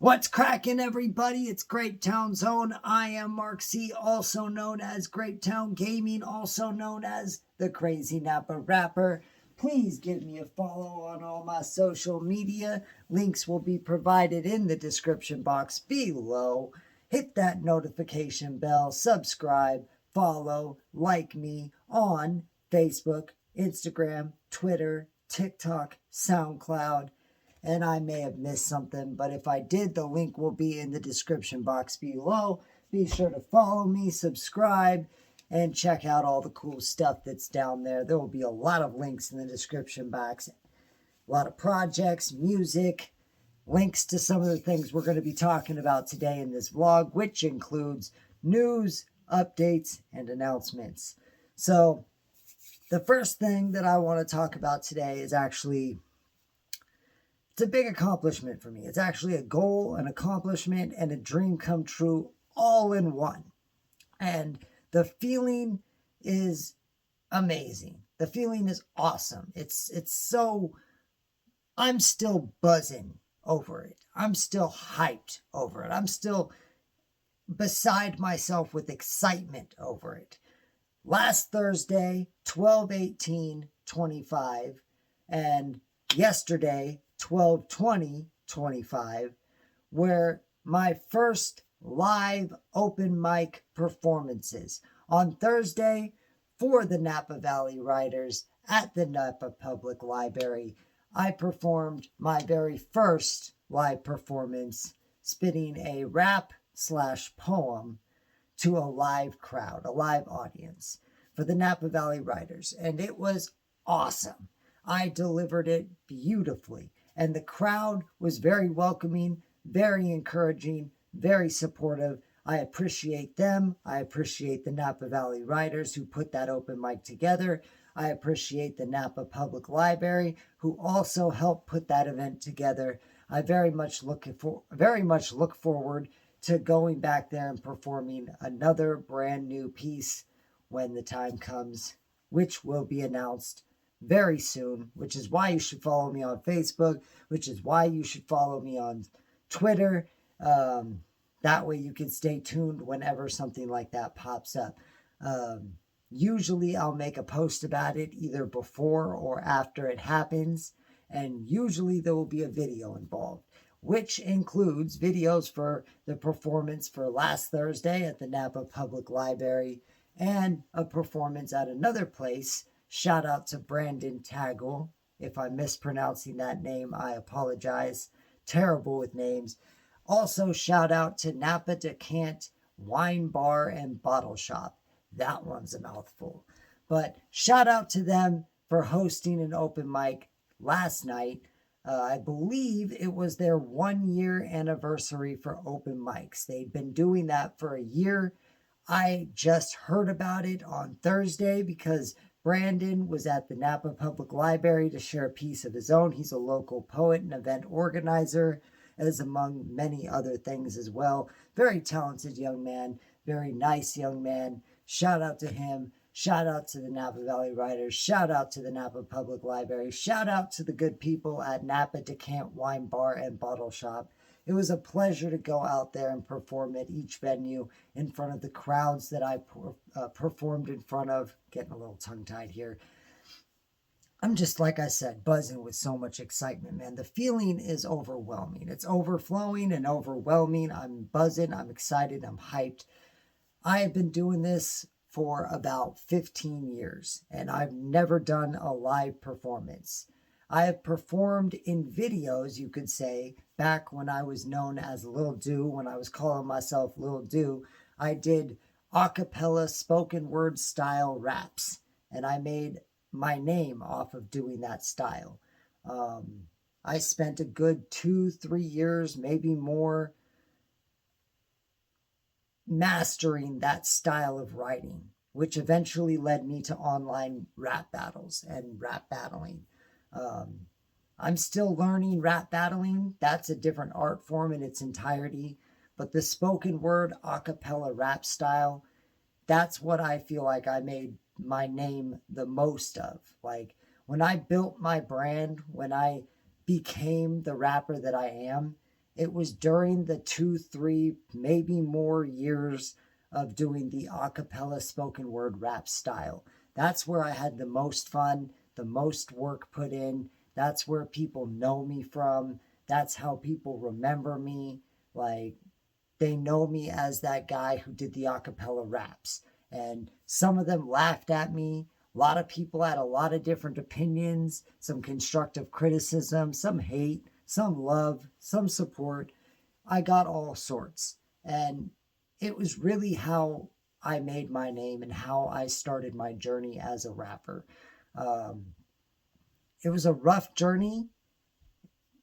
What's cracking, everybody? It's Great Town Zone. I am Mark C, also known as Great Town Gaming, also known as the Crazy Napa Rapper. Please give me a follow on all my social media. Links will be provided in the description box below. Hit that notification bell, subscribe, follow, like me on Facebook, Instagram, Twitter, TikTok, SoundCloud. And I may have missed something, but if I did, the link will be in the description box below. Be sure to follow me, subscribe, and check out all the cool stuff that's down there. There will be a lot of links in the description box. A lot of projects, music, links to some of the things we're going to be talking about today in this vlog, which includes news, updates, and announcements. So the first thing that I want to talk about today is actually... it's a big accomplishment for me. It's actually a goal, an accomplishment, and a dream come true all in one. And the feeling is amazing. The feeling is awesome. It's so... I'm still buzzing over it. I'm still hyped over it. I'm still beside myself with excitement over it. Last Thursday, 12/18/25, and yesterday, 12/20/25, were my first live open mic performances. On Thursday, for the Napa Valley Riders at the Napa Public Library, I performed my very first live performance, spitting a rap/poem to a live crowd, a live audience for the Napa Valley Riders. And it was awesome. I delivered it beautifully. And the crowd was very welcoming, very encouraging, very supportive. I appreciate them. I appreciate the Napa Valley Riders who put that open mic together. I appreciate the Napa Public Library who also helped put that event together. I very much look forward to going back there and performing another brand new piece when the time comes, which will be announced very soon, which is why you should follow me on Facebook, which is why you should follow me on Twitter. That way you can stay tuned whenever something like that pops up. Usually I'll make a post about it either before or after it happens, and usually there will be a video involved, which includes videos for the performance for last Thursday at the Napa Public Library and a performance at another place. Shout out to Brandon Taggle. If I'm mispronouncing that name, I apologize. Terrible with names. Also, shout out to Napa Decant Wine Bar and Bottle Shop. That one's a mouthful. But shout out to them for hosting an open mic last night. I believe it was their 1-year anniversary for open mics. They'd been doing that for a year. I just heard about it on Thursday because Brandon was at the Napa Public Library to share a piece of his own. He's a local poet and event organizer, as among many other things as well. Very talented young man, very nice young man. Shout out to him. Shout out to the Napa Valley Riders. Shout out to the Napa Public Library. Shout out to the good people at Napa Decant Wine Bar and Bottle Shop. It was a pleasure to go out there and perform at each venue in front of the crowds that I performed in front of. Getting a little tongue-tied here. I'm just, like I said, buzzing with so much excitement, man. The feeling is overwhelming. It's overflowing and overwhelming. I'm buzzing. I'm excited. I'm hyped. I have been doing this for about 15 years, and I've never done a live performance. I have performed in videos, you could say, back when I was known as Lil Do, when I was calling myself Lil Do. I did a cappella spoken word style raps, and I made my name off of doing that style. I spent a good 2-3 years, maybe more, mastering that style of writing, which eventually led me to online rap battles and rap battling. I'm still learning rap battling. That's a different art form in its entirety. But the spoken word a cappella rap style, that's what I feel like I made my name the most of. Like when I built my brand, when I became the rapper that I am, It was during the 2, 3, maybe more years of doing the a cappella spoken word rap style. That's where I had the most fun, the most work put in. That's where people know me from. That's how people remember me. Like, they know me as that guy who did the a cappella raps. And some of them laughed at me. A lot of people had a lot of different opinions, some constructive criticism, some hate, some love, some support. I got all sorts. And it was really how I made my name and how I started my journey as a rapper. It was a rough journey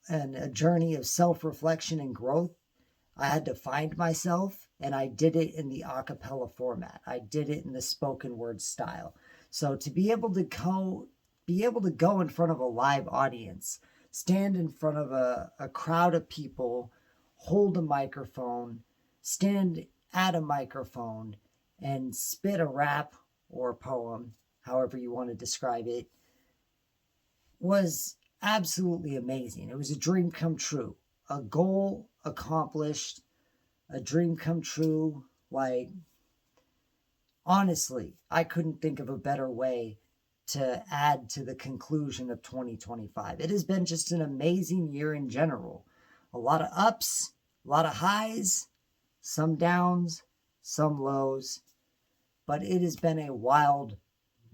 and a journey of self reflection and growth. I had to find myself, and I did it in the a cappella format. I did it in the spoken word style. So to be able to go in front of a live audience, stand in front of a crowd of people, hold a microphone, stand at a microphone, and spit a rap or a poem, however you want to describe it, was absolutely amazing. It was a dream come true, a goal accomplished, a dream come true. Like, honestly, I couldn't think of a better way to add to the conclusion of 2025. It has been just an amazing year in general. A lot of ups, a lot of highs, some downs, some lows, but it has been a wild,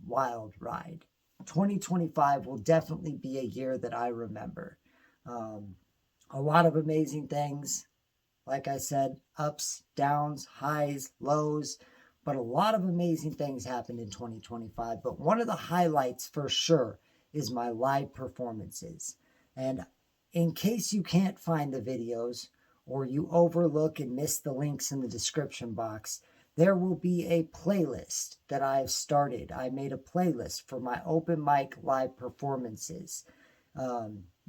wild ride. 2025 will definitely be a year that I remember. A lot of amazing things. Like I said, ups, downs, highs, lows, but a lot of amazing things happened in 2025. But one of the highlights for sure is my live performances. And in case you can't find the videos or you overlook and miss the links in the description box, there will be a playlist that I've started. I made a playlist for my open mic live performances.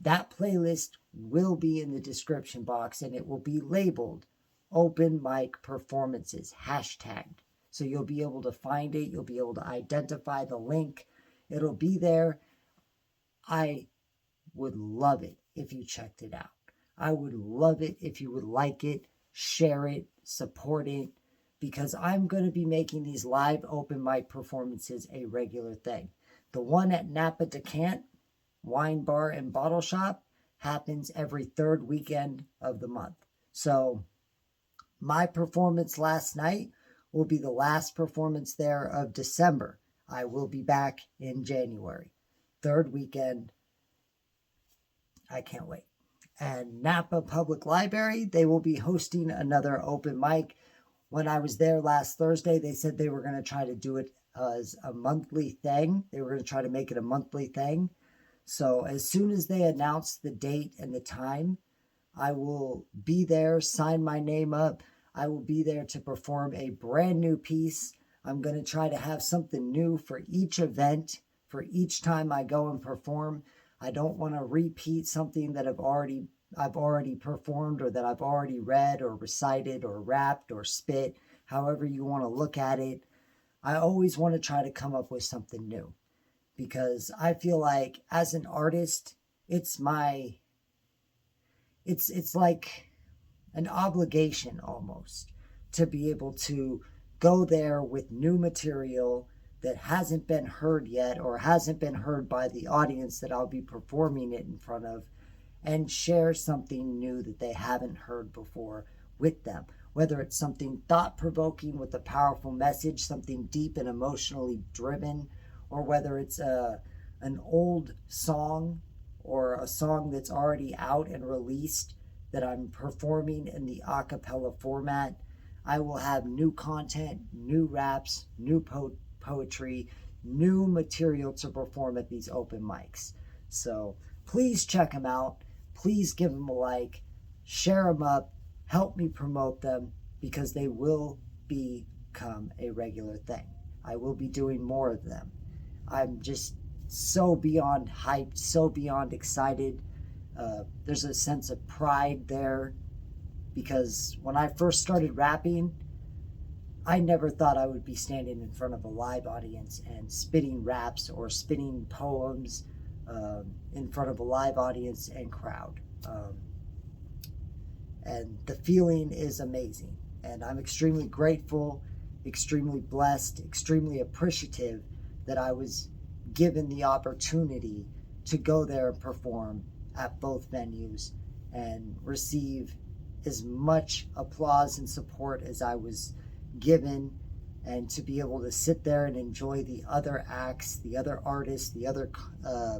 That playlist will be in the description box, and it will be labeled open mic performances, hashtagged. So you'll be able to find it. You'll be able to identify the link. It'll be there. I would love it if you checked it out. I would love it if you would like it, share it, support it, because I'm going to be making these live open mic performances a regular thing. The one at Napa Decant Wine Bar and Bottle Shop happens every third weekend of the month. So my performance last night will be the last performance there of December. I will be back in January. Third weekend. I can't wait. And Napa Public Library, they will be hosting another open mic. When I was there last Thursday, they said they were going to try to do it as a monthly thing. They were going to try to make it a monthly thing. So as soon as they announce the date and the time, I will be there, sign my name up. I will be there to perform a brand new piece. I'm going to try to have something new for each event, for each time I go and perform. I don't want to repeat something that I've already performed, or that I've already read or recited or rapped or spit, however you want to look at it. I always want to try to come up with something new, because I feel like as an artist, it's like an obligation almost to be able to go there with new material that hasn't been heard yet, or hasn't been heard by the audience that I'll be performing it in front of, and share something new that they haven't heard before with them. Whether it's something thought-provoking with a powerful message, something deep and emotionally driven, or whether it's an old song or a song that's already out and released that I'm performing in the a cappella format. I will have new content, new raps, new poetry, new material to perform at these open mics. So please check them out. Please give them a like, share them up, help me promote them, because they will become a regular thing. I will be doing more of them. I'm just so beyond hyped, so beyond excited. There's a sense of pride there, because when I first started rapping, I never thought I would be standing in front of a live audience and spitting raps or spitting poems in front of a live audience and crowd. and the feeling is amazing. And I'm extremely grateful, extremely blessed, extremely appreciative that I was given the opportunity to go there and perform at both venues and receive as much applause and support as I was given, and to be able to sit there and enjoy the other acts, the other artists, the other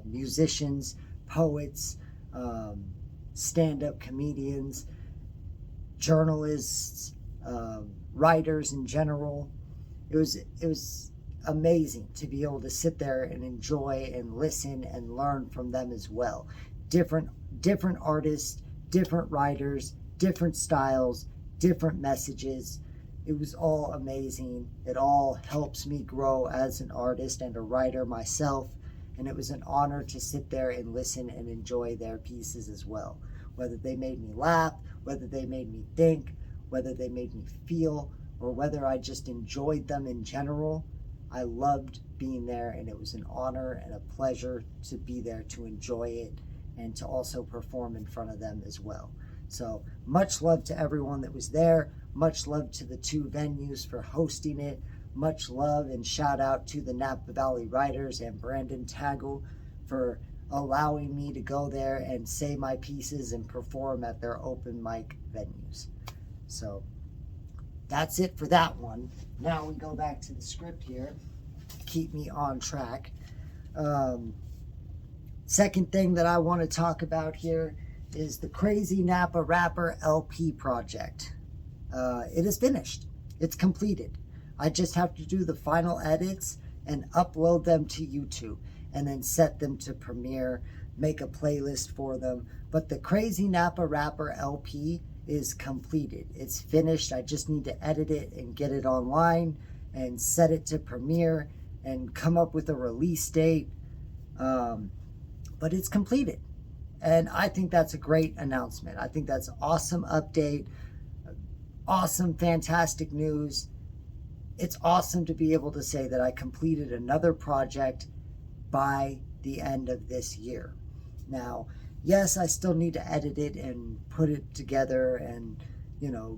musicians, poets, stand-up comedians, journalists, writers in general. It was amazing to be able to sit there and enjoy and listen and learn from them as well. Different artists, different writers, different styles, different messages. It was all amazing. It all helps me grow as an artist and a writer myself, and it was an honor to sit there and listen and enjoy their pieces as well. Whether they made me laugh, whether they made me think, whether they made me feel, or whether I just enjoyed them in general, I loved being there, and it was an honor and a pleasure to be there to enjoy it and to also perform in front of them as well. So much love to everyone that was there. Much love to the two venues for hosting it. Much love and shout out to the Napa Valley Writers and Brandon Taggel for allowing me to go there and say my pieces and perform at their open mic venues. So that's it for that one. Now we go back to the script here. Keep me on track. Second thing that I want to talk about here is the Crazy Napa Rapper LP project. It is finished. It's completed. I just have to do the final edits and upload them to YouTube and then set them to Premiere, make a playlist for them. But the Crazy Napa Rapper LP is completed. It's finished. I just need to edit it and get it online and set it to Premiere and come up with a release date. But it's completed. And I think that's a great announcement. I think that's an awesome update. Awesome, fantastic news. It's awesome to be able to say that I completed another project by the end of this year. Now, yes, I still need to edit it and put it together and,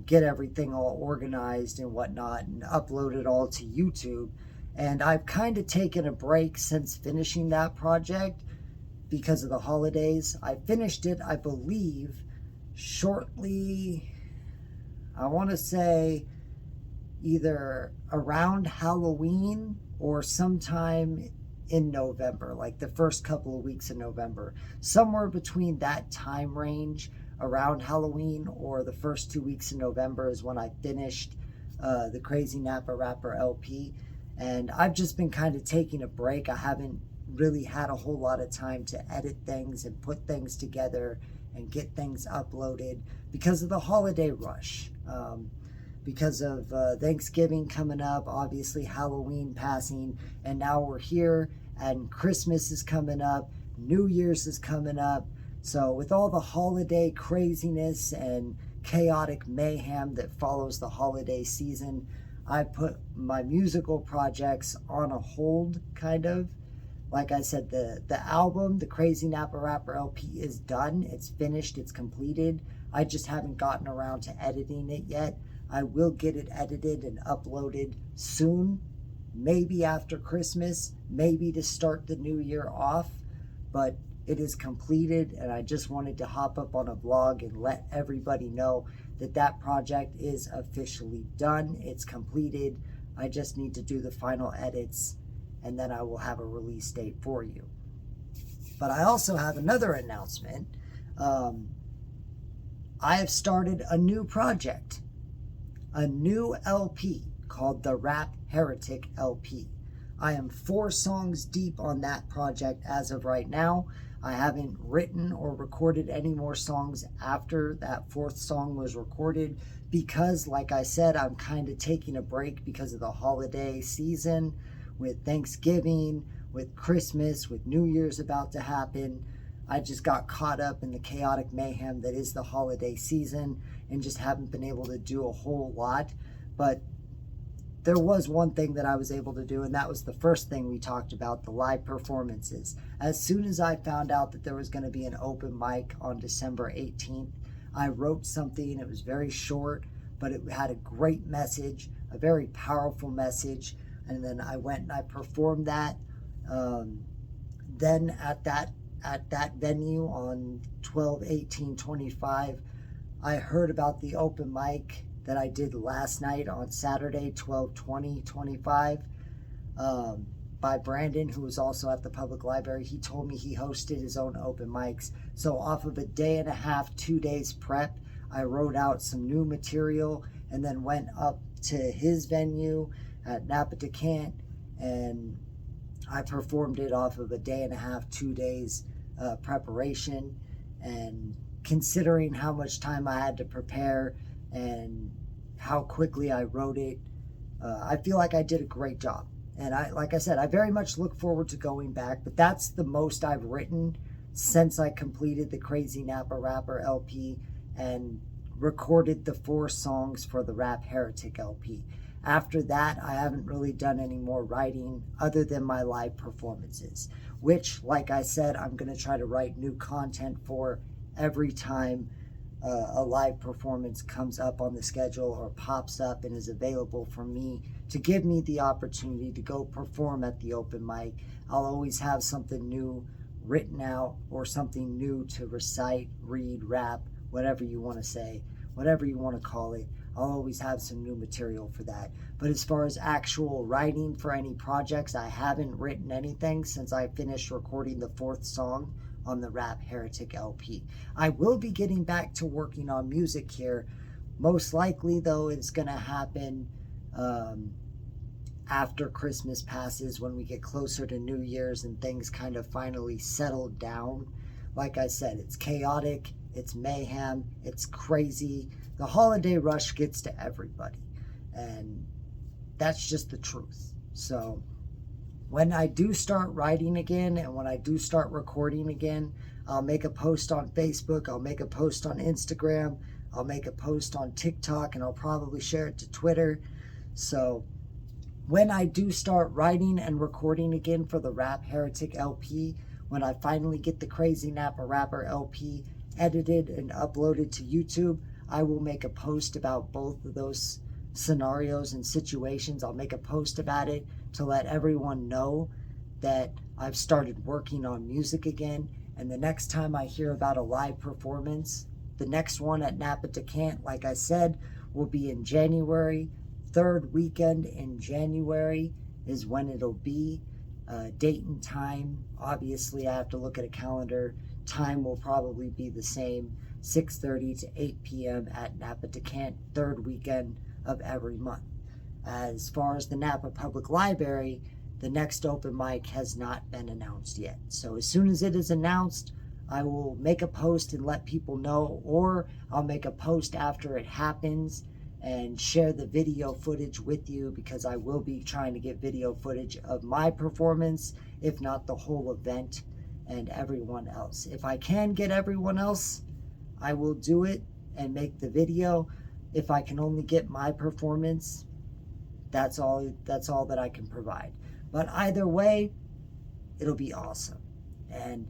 get everything all organized and whatnot and upload it all to YouTube. And I've kind of taken a break since finishing that project because of the holidays. I finished it, I believe, shortly, I want to say either around Halloween or sometime in November, like the first couple of weeks in November. Somewhere between that time range, around Halloween or the first 2 weeks in November, is when I finished the Crazy Napa Rapper LP. And I've just been kind of taking a break. I haven't really had a whole lot of time to edit things and put things together and get things uploaded because of the holiday rush. Because of Thanksgiving coming up, obviously Halloween passing, and now we're here and Christmas is coming up, New Year's is coming up. So with all the holiday craziness and chaotic mayhem that follows the holiday season, I put my musical projects on a hold, kind of. Like I said, the album, the Crazy Napa Rapper LP, is done. It's finished. It's completed. I just haven't gotten around to editing it yet. I will get it edited and uploaded soon, maybe after Christmas, maybe to start the new year off, but it is completed, and I just wanted to hop up on a vlog and let everybody know that that project is officially done. It's completed. I just need to do the final edits, and then I will have a release date for you. But I also have another announcement. I have started a new project. A new LP called the Rap Heretic LP. I am 4 songs deep on that project as of right now. I haven't written or recorded any more songs after that 4th song was recorded because, like I said, I'm kind of taking a break because of the holiday season with Thanksgiving, with Christmas, with New Year's about to happen. I just got caught up in the chaotic mayhem that is the holiday season and just haven't been able to do a whole lot. But there was one thing that I was able to do, and that was the first thing we talked about, the live performances. As soon as I found out that there was going to be an open mic on December 18th, I wrote something, it was very short, but it had a great message, a very powerful message. And then I went and I performed that. Then at that venue on 12/18/25, I heard about the open mic that I did last night on Saturday, 12/20/25, by Brandon, who was also at the public library. He told me he hosted his own open mics. So off of a day and a half, 2 days prep, I wrote out some new material and then went up to his venue at Napa Decant, and I performed it off of a day and a half, 2 days preparation. And considering how much time I had to prepare and how quickly I wrote it, I feel like I did a great job. And like I said, I very much look forward to going back, but that's the most I've written since I completed the Crazy Napa Rapper LP and recorded the 4 songs for the Rap Heretic LP. After that, I haven't really done any more writing other than my live performances, which, like I said, I'm going to try to write new content for every time a live performance comes up on the schedule or pops up and is available for me to give me the opportunity to go perform at the open mic. I'll always have something new written out or something new to recite, read, rap, whatever you want to say, whatever you want to call it. I'll always have some new material for that. But as far as actual writing for any projects, I haven't written anything since I finished recording the 4th song on the Rap Heretic LP. I will be getting back to working on music here. Most likely, though, it's going to happen after Christmas passes, when we get closer to New Year's and things kind of finally settle down. Like I said, it's chaotic, it's mayhem, it's crazy. The holiday rush gets to everybody, and that's just the truth. So when I do start writing again and when I do start recording again, I'll make a post on Facebook, I'll make a post on Instagram, I'll make a post on TikTok, and I'll probably share it to Twitter. So when I do start writing and recording again for the Rap Heretic LP, when I finally get the Crazy Napa Rapper LP edited and uploaded to YouTube, I will make a post about both of those scenarios and situations. I'll make a post about it to let everyone know that I've started working on music again. And the next time I hear about a live performance, the next one at Napa Decant, like I said, will be in January. 3rd weekend in January is when it'll be. Date and time, obviously I have to look at a calendar. Time will probably be the same, 6:30 to 8 p.m. at Napa Decant, 3rd weekend of every month. As far as the Napa Public Library, the next open mic has not been announced yet. So as soon as it is announced, I will make a post and let people know, or I'll make a post after it happens and share the video footage with you, because I will be trying to get video footage of my performance, if not the whole event, and everyone else. If I can get everyone else, I will do it and make the video. If I can only get my performance, that's all that I can provide. But either way, it'll be awesome. And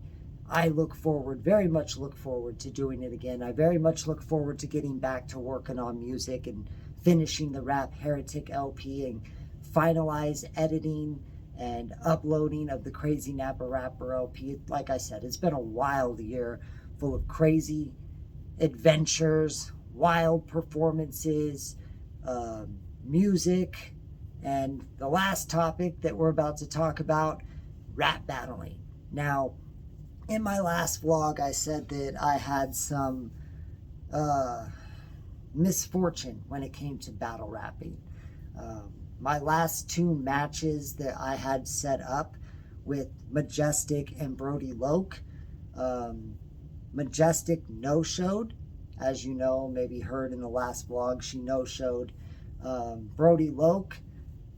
I very much look forward to doing it again. I very much look forward to getting back to working on music and finishing the Rap Heretic LP and finalize editing and uploading of the Crazy Napa Rapper LP. Like I said, it's been a wild year full of crazy adventures, wild performances, music, and the last topic that we're about to talk about, rap battling. Now, in my last vlog, I said that I had some misfortune when it came to battle rapping. My last 2 matches that I had set up with Majestic and Brody Loke, Majestic no-showed. As you know, maybe heard in the last vlog, she no-showed. Brody Loke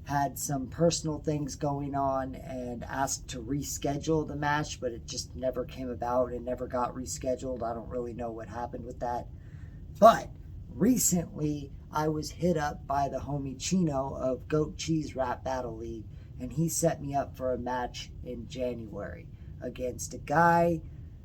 had some personal things going on and asked to reschedule the match, but it just never came about and never got rescheduled. I don't really know what happened with that. But recently, I was hit up by the homie Chino of Goat Cheese Rap Battle League, and he set me up for a match in January against a guy,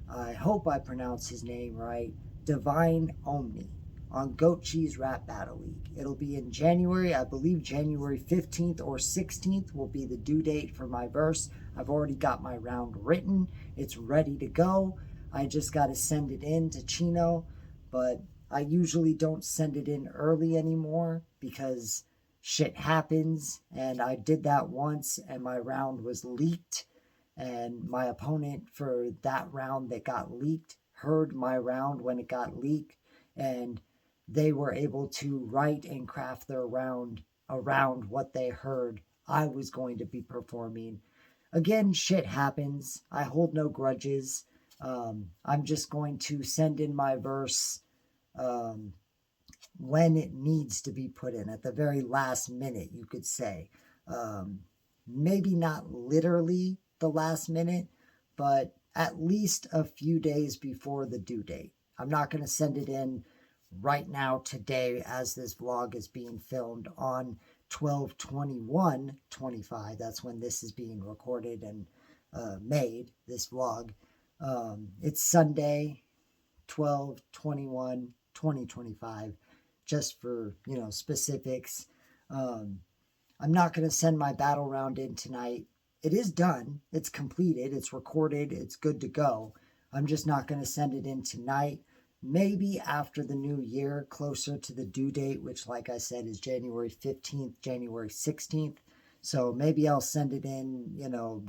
I hope I pronounce his name right, Divine Omni on Goat Cheese Rap Battle League. It'll be in January. I believe January 15th or 16th will be the due date for my verse. I've already got my round written. It's ready to go. I just got to send it in to Chino, but I usually don't send it in early anymore because shit happens, and I did that once and my round was leaked, and my opponent for that round that got leaked heard my round when it got leaked, and they were able to write and craft their round around what they heard I was going to be performing. Again, shit happens. I hold no grudges. I'm just going to send in my verse when it needs to be put in, at the very last minute, you could say. Maybe not literally the last minute, but at least a few days before the due date. I'm not going to send it in right now today as this vlog is being filmed on 12/21/25. That's when this is being recorded and made, this vlog. It's Sunday, 12/21/2025, just for, specifics. I'm not going to send my battle round in tonight. It is done. It's completed. It's recorded. It's good to go. I'm just not going to send it in tonight. Maybe after the new year, closer to the due date, which, like I said, is January 15th, January 16th. So maybe I'll send it in,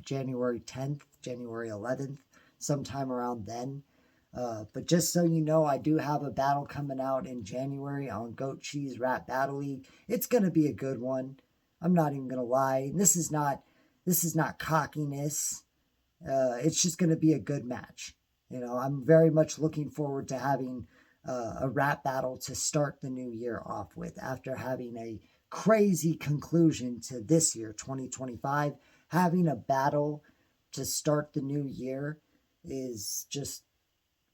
January 10th, January 11th, sometime around then. But just so you know, I do have a battle coming out in January on Goat Cheese Rap Battle League. It's going to be a good one. I'm not even going to lie. This is not cockiness. It's just going to be a good match. I'm very much looking forward to having a rap battle to start the new year off with, after having a crazy conclusion to this year, 2025. Having a battle to start the new year is just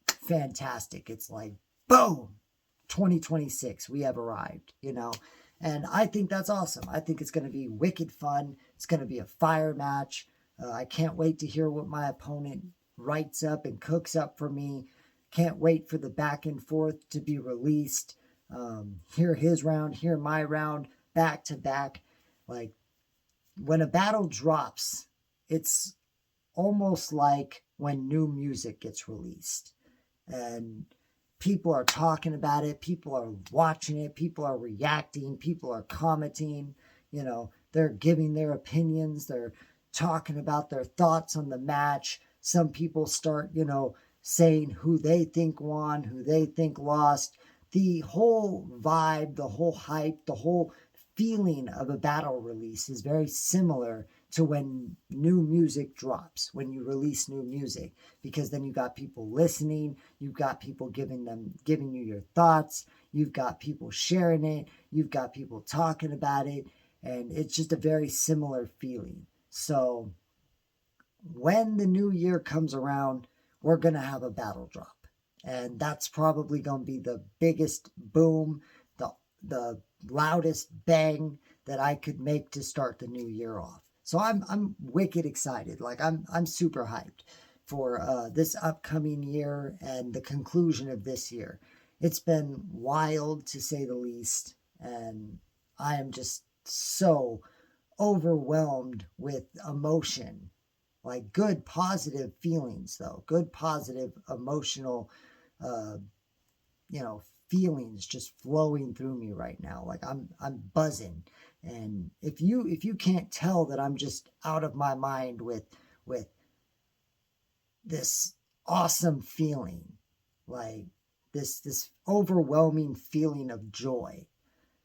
fantastic. It's like, boom, 2026, we have arrived, and I think that's awesome. I think it's going to be wicked fun. It's going to be a fire match. I can't wait to hear what my opponent writes up and cooks up for me. Can't wait for the back and forth to be released. Hear his round, hear my round, back to back. Like, when a battle drops, it's almost like when new music gets released. And people are talking about it. People are watching it. People are reacting. People are commenting. They're giving their opinions. They're talking about their thoughts on the match. Some people start, saying who they think won, who they think lost. The whole vibe, the whole hype, the whole feeling of a battle release is very similar to when new music drops, when you release new music, because then you got people listening, you've got people giving you your thoughts, you've got people sharing it, you've got people talking about it, and it's just a very similar feeling. So when the new year comes around, we're going to have a battle drop. And that's probably going to be the biggest boom, the loudest bang that I could make to start the new year off. So I'm wicked excited. Like, I'm super hyped for this upcoming year and the conclusion of this year. It's been wild, to say the least, and I am just so overwhelmed with emotion. Like, good positive feelings, though. Good positive emotional feelings just flowing through me right now. Like, I'm buzzing. And if you can't tell that I'm just out of my mind with this awesome feeling, like this overwhelming feeling of joy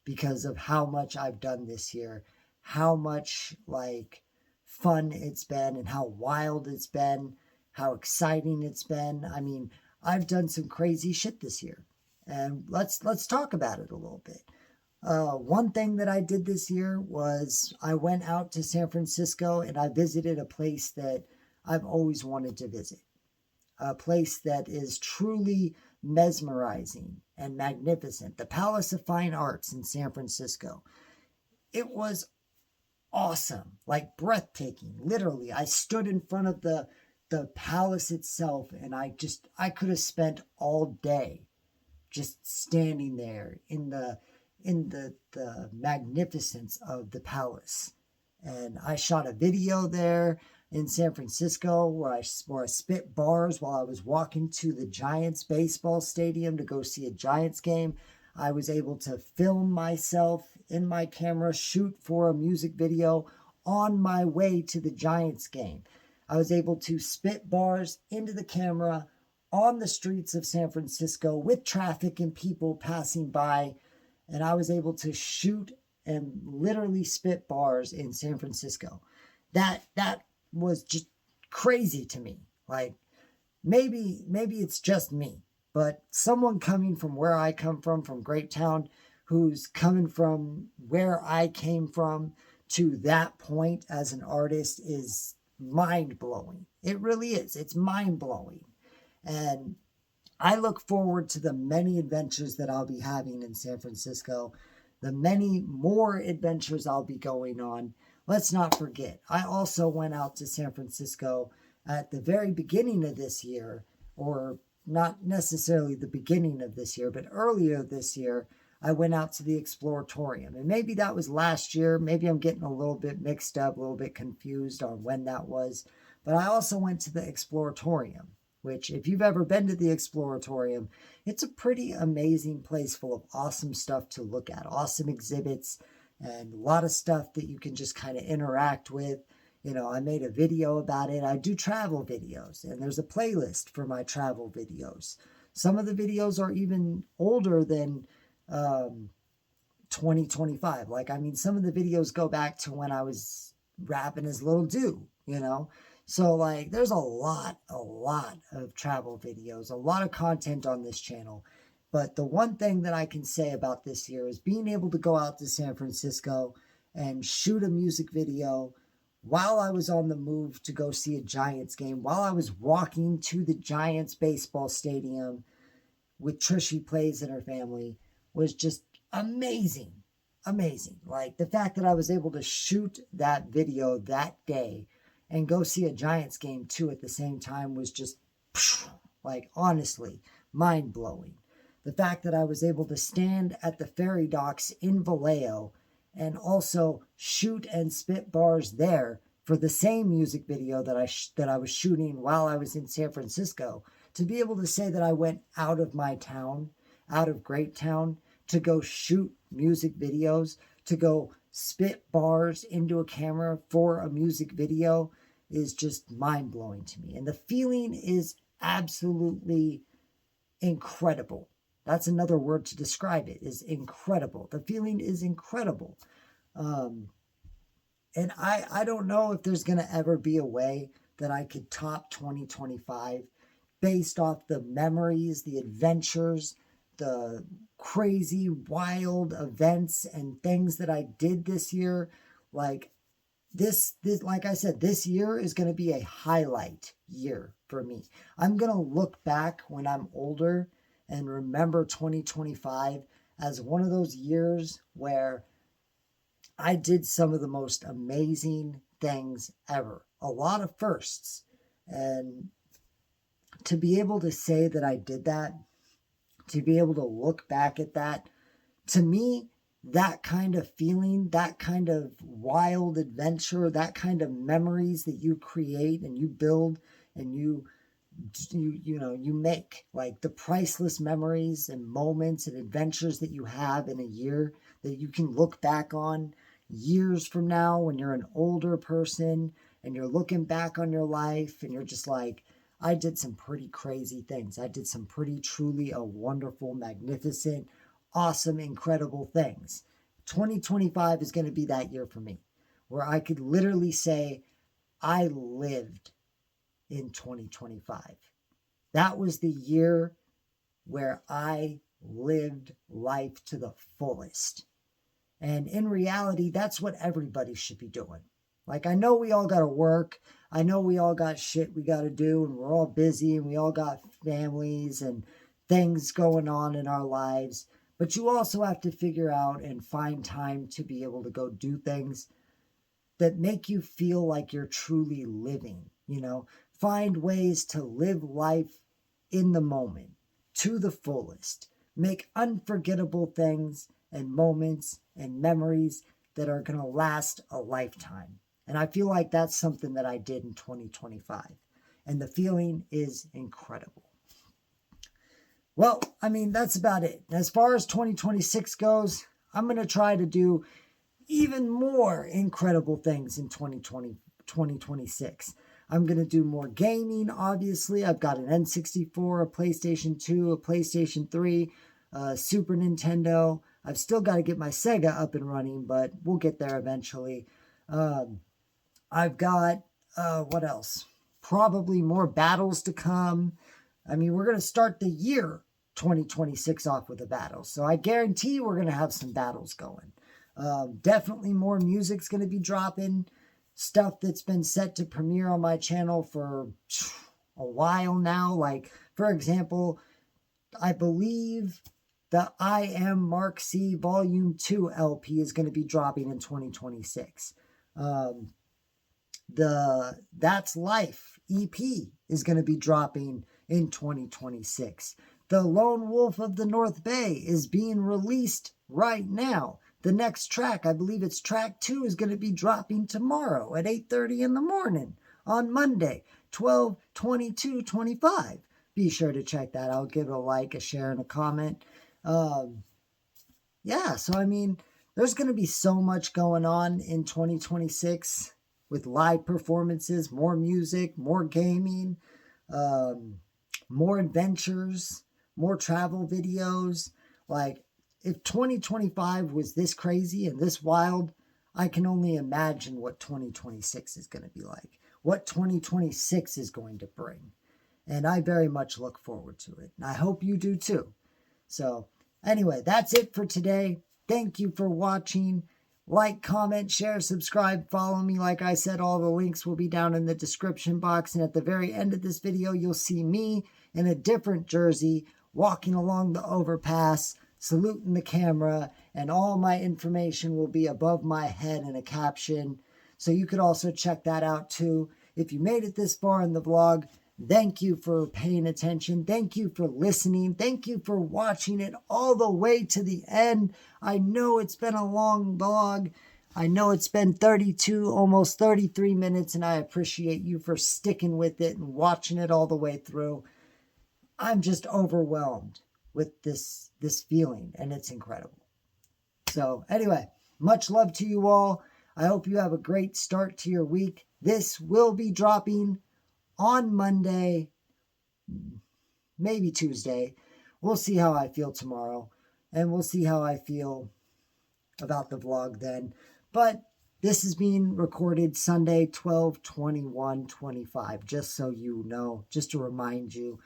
because of how much I've done this year, how much like fun it's been and how wild it's been, how exciting it's been. I mean, I've done some crazy shit this year, and let's talk about it a little bit. One thing that I did this year was I went out to San Francisco and I visited a place that I've always wanted to visit. A place that is truly mesmerizing and magnificent. The Palace of Fine Arts in San Francisco. It was awesome, like breathtaking. Literally, I stood in front of the palace itself, and I could have spent all day just standing there in the magnificence of the palace. And I shot a video there in San Francisco where I spit bars while I was walking to the Giants baseball stadium to go see a Giants game. I was able to film myself in my camera, shoot for a music video on my way to the Giants game. I was able to spit bars into the camera on the streets of San Francisco with traffic and people passing by. And I was able to shoot and literally spit bars in San Francisco. That was just crazy to me. Like, maybe it's just me, but someone coming from where I come from Great Town, who's coming from where I came from to that point as an artist is mind-blowing. It really is. It's mind-blowing. And I look forward to the many adventures that I'll be having in San Francisco, the many more adventures I'll be going on. Let's not forget, I also went out to San Francisco at the very beginning of this year, or not necessarily the beginning of this year, but earlier this year, I went out to the Exploratorium. And maybe that was last year. Maybe I'm getting a little bit mixed up, a little bit confused on when that was. But I also went to the Exploratorium, which if you've ever been to the Exploratorium, it's a pretty amazing place full of awesome stuff to look at, awesome exhibits, and a lot of stuff that you can just kind of interact with. You know, I made a video about it. I do travel videos, and there's a playlist for my travel videos. Some of the videos are even older than 2025. Like, I mean, some of the videos go back to when I was rapping as Lil Do, you know? So, like, there's a lot of travel videos, a lot of content on this channel. But the one thing that I can say about this year is being able to go out to San Francisco and shoot a music video while I was on the move to go see a Giants game, while I was walking to the Giants baseball stadium with Trishy Plays and her family, was just amazing. Amazing. Like, the fact that I was able to shoot that video that day and go see a Giants game too at the same time was just, like, honestly, mind-blowing. The fact that I was able to stand at the ferry docks in Vallejo and also shoot and spit bars there for the same music video that I was shooting while I was in San Francisco, to be able to say that I went out of my town, out of Great Town, to go shoot music videos, to go spit bars into a camera for a music video, is just mind-blowing to me. And the feeling is absolutely incredible. That's another word to describe it, is incredible. The feeling is incredible. And I don't know if there's going to ever be a way that I could top 2025 based off the memories, the adventures, the crazy, wild events and things that I did this year. Like like I said, this year is going to be a highlight year for me. I'm going to look back when I'm older and remember 2025 as one of those years where I did some of the most amazing things ever. A lot of firsts. And to be able to say that I did that, to be able to look back at that, to me, that kind of feeling, that kind of wild adventure, that kind of memories that you create and you build and you make, like the priceless memories and moments and adventures that you have in a year that you can look back on years from now when you're an older person and you're looking back on your life and you're just like, I did some pretty crazy things. I did some pretty truly wonderful, magnificent, awesome, incredible things. 2025 is going to be that year for me, where I could literally say I lived in 2025. That was the year where I lived life to the fullest. And in reality, that's what everybody should be doing. Like, I know we all got to work. I know we all got shit we got to do, and we're all busy, and we all got families and things going on in our lives. But you also have to figure out and find time to be able to go do things that make you feel like you're truly living, you know? Find ways to live life in the moment to the fullest. make unforgettable things and moments and memories that are going to last a lifetime. And I feel like that's something that I did in 2025. And the feeling is incredible. Well, I mean, that's about it. As far as 2026 goes, I'm going to try to do even more incredible things in 2026. I'm going to do more gaming, obviously. I've got an N64, a PlayStation 2, a PlayStation 3, Super Nintendo. I've still got to get my Sega up and running, but we'll get there eventually. I've got, what else? Probably more battles to come. I mean, we're going to start the year 2026 off with a battle. So I guarantee we're going to have some battles going. Definitely more music's going to be dropping. Stuff that's been set to premiere on my channel for a while now. Like, for example, I believe the I Am Mark C Volume 2 LP is going to be dropping in 2026. The That's Life EP is going to be dropping in 2026. The Lone Wolf of the North Bay is being released right now. The next track, I believe it's track 2, is going to be dropping tomorrow at 8:30 in the morning on Monday, 12/22/25. Be sure to check that out. Give it a like, a share, and a comment. Yeah, so I mean, there's going to be so much going on in 2026 with live performances, more music, more gaming, more adventures, more travel videos. Like, if 2025 was this crazy and this wild, I can only imagine what 2026 is going to be like, what 2026 is going to bring. And I very much look forward to it. And I hope you do too. So anyway, that's it for today. Thank you for watching. Like, comment, share, subscribe, follow me. Like I said, all the links will be down in the description box. And at the very end of this video, you'll see me in a different jersey walking along the overpass, saluting the camera, and all my information will be above my head in a caption. So you could also check that out too. If you made it this far in the vlog, thank you for paying attention. Thank you for listening. Thank you for watching it all the way to the end. I know it's been a long vlog. I know it's been 32, almost 33 minutes, and I appreciate you for sticking with it and watching it all the way through. I'm just overwhelmed with this feeling, and it's incredible. So anyway, much love to you all. I hope you have a great start to your week. This will be dropping on Monday, maybe Tuesday. We'll see how I feel tomorrow, and we'll see how I feel about the vlog then. But this is being recorded Sunday, 12/21/25, just so you know, just to remind you.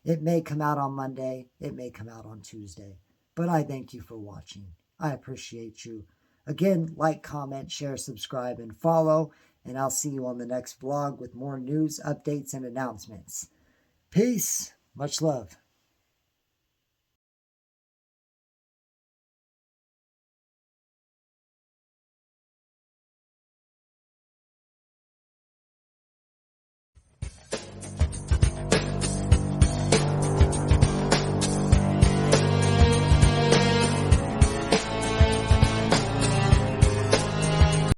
It may come out on Monday. It may come out on Tuesday. But I thank you for watching. I appreciate you. Again, like, comment, share, subscribe, and follow. And I'll see you on the next vlog with more news, updates, and announcements. Peace. Much love.